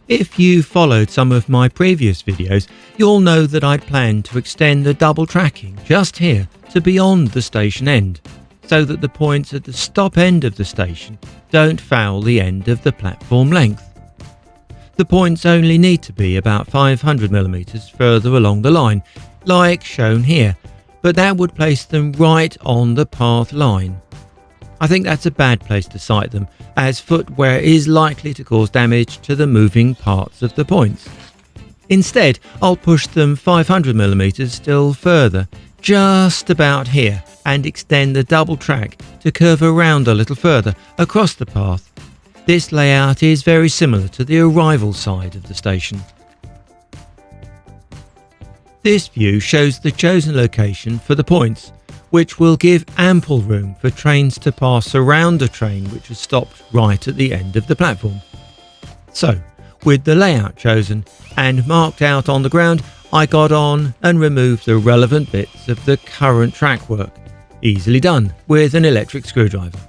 If you followed some of my previous videos, you'll know that I'd planned to extend the double tracking just here to beyond the station end, so that the points at the stop end of the station don't foul the end of the platform length. The points only need to be about 500mm further along the line, like shown here, but that would place them right on the path line. I think that's a bad place to site them, as footwear is likely to cause damage to the moving parts of the points. Instead, I'll push them 500mm still further, just about here, and extend the double track to curve around a little further across the path. This layout is very similar to the arrival side of the station. This view shows the chosen location for the points, which will give ample room for trains to pass around a train which has stopped right at the end of the platform. So, with the layout chosen and marked out on the ground, I got on and removed the relevant bits of the current track work, easily done with an electric screwdriver.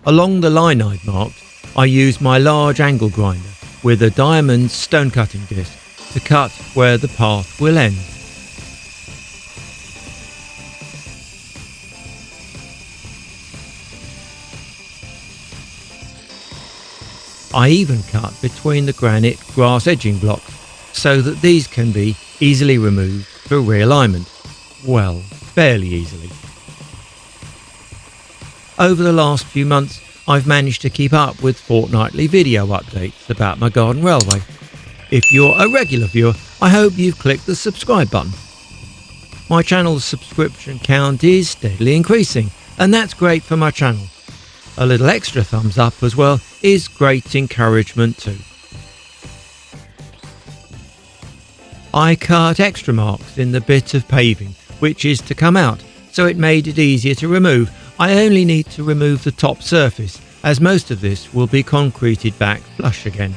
Along the line I'd marked, I used my large angle grinder with a diamond stone cutting disc to cut where the path will end. I even cut between the granite grass edging blocks so that these can be easily removed for realignment. Well, fairly easily. Over the last few months, I've managed to keep up with fortnightly video updates about my garden railway. If you're a regular viewer, I hope you've clicked the subscribe button. My channel's subscription count is steadily increasing, and that's great for my channel. A little extra thumbs up as well is great encouragement too. I cut extra marks in the bit of paving which is to come out, so it made it easier to remove. I only need to remove the top surface, as most of this will be concreted back flush again.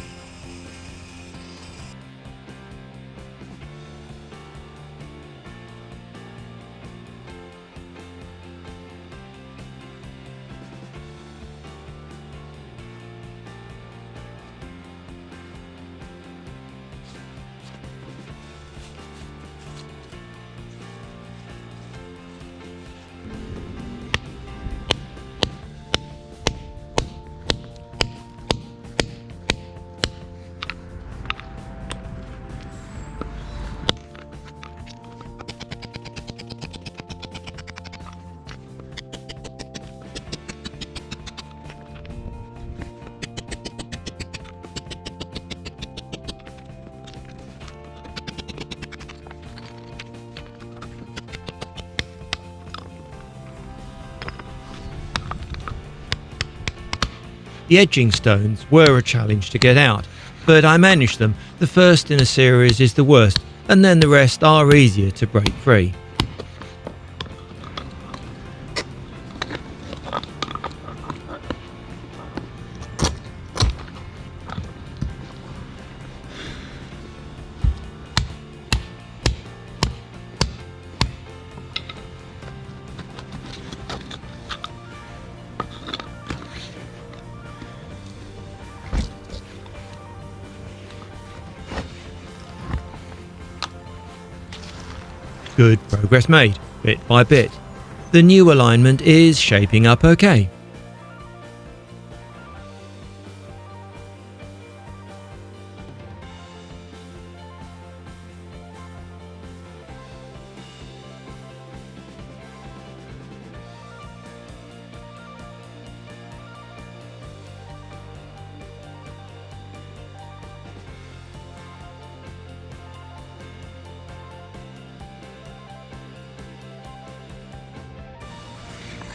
The edging stones were a challenge to get out, but I managed them. The first in a series is the worst, and then the rest are easier to break free. Good progress made, bit by bit. The new alignment is shaping up okay.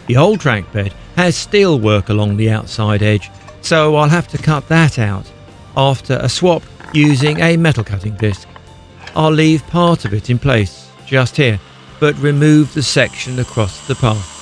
The old track bed has steel work along the outside edge, so I'll have to cut that out after a swap using a metal cutting disc. I'll leave part of it in place, just here, but remove the section across the path.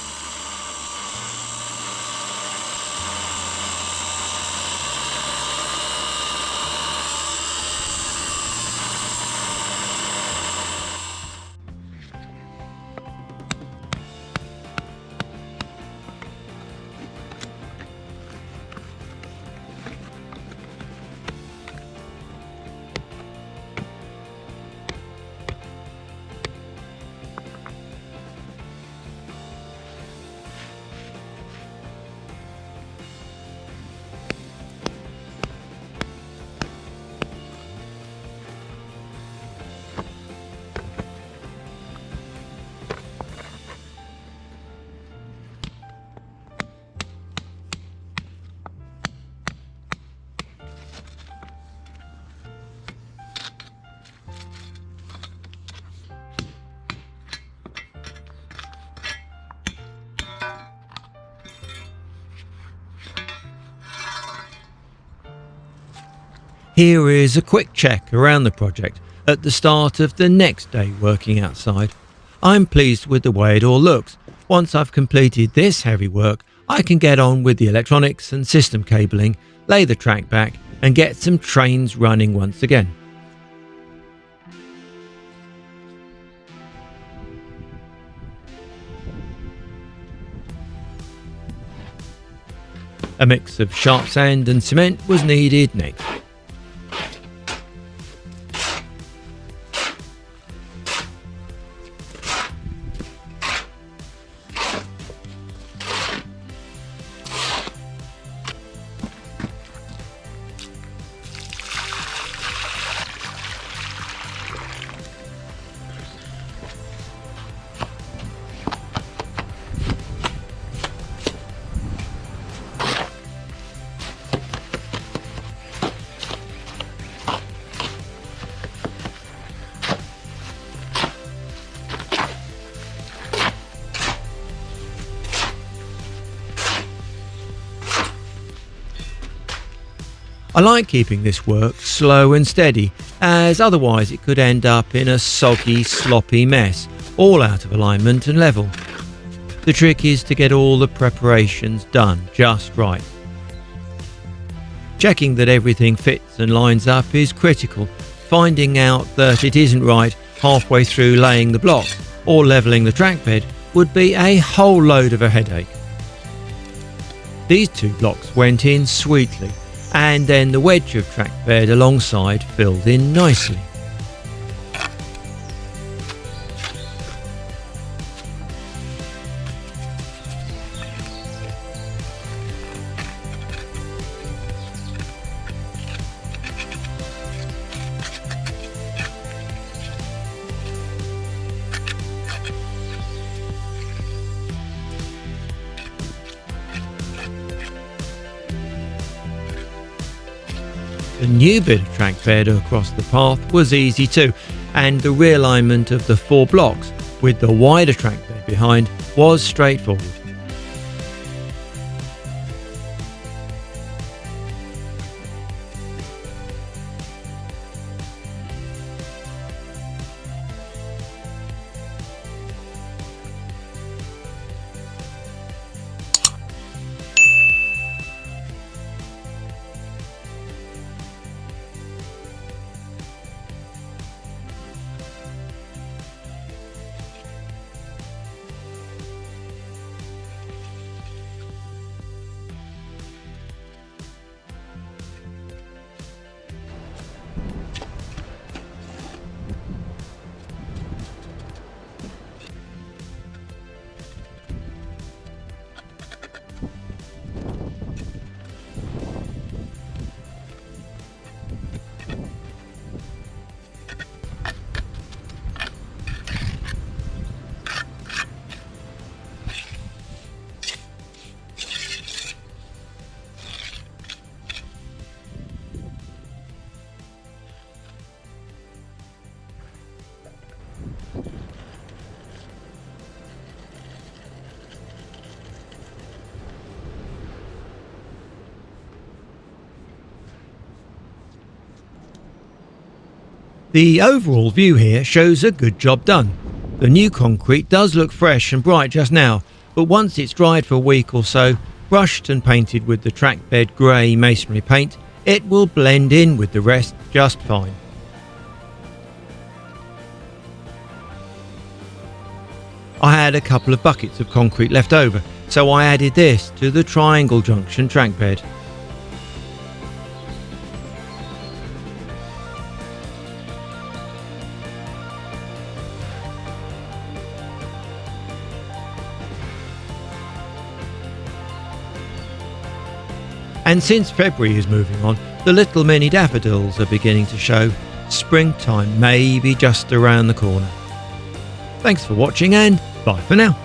Here is a quick check around the project at the start of the next day working outside. I'm pleased with the way it all looks. Once I've completed this heavy work, I can get on with the electronics and system cabling, lay the track back and get some trains running once again. A mix of sharp sand and cement was needed next. I like keeping this work slow and steady, as otherwise it could end up in a soggy, sloppy mess, all out of alignment and level. The trick is to get all the preparations done just right. Checking that everything fits and lines up is critical. Finding out that it isn't right halfway through laying the blocks or levelling the trackbed would be a whole load of a headache. These two blocks went in sweetly, and then the wedge of trackbed alongside filled in nicely. The new bit of trackbed across the path was easy too, and the realignment of the 4 blocks with the wider trackbed behind was straightforward. The overall view here shows a good job done. The new concrete does look fresh and bright just now, but once it's dried for a week or so, brushed and painted with the trackbed grey masonry paint, it will blend in with the rest just fine. I had a couple of buckets of concrete left over, so I added this to the triangle junction trackbed. And since February is moving on, the little mini daffodils are beginning to show. Springtime may be just around the corner. Thanks for watching and bye for now.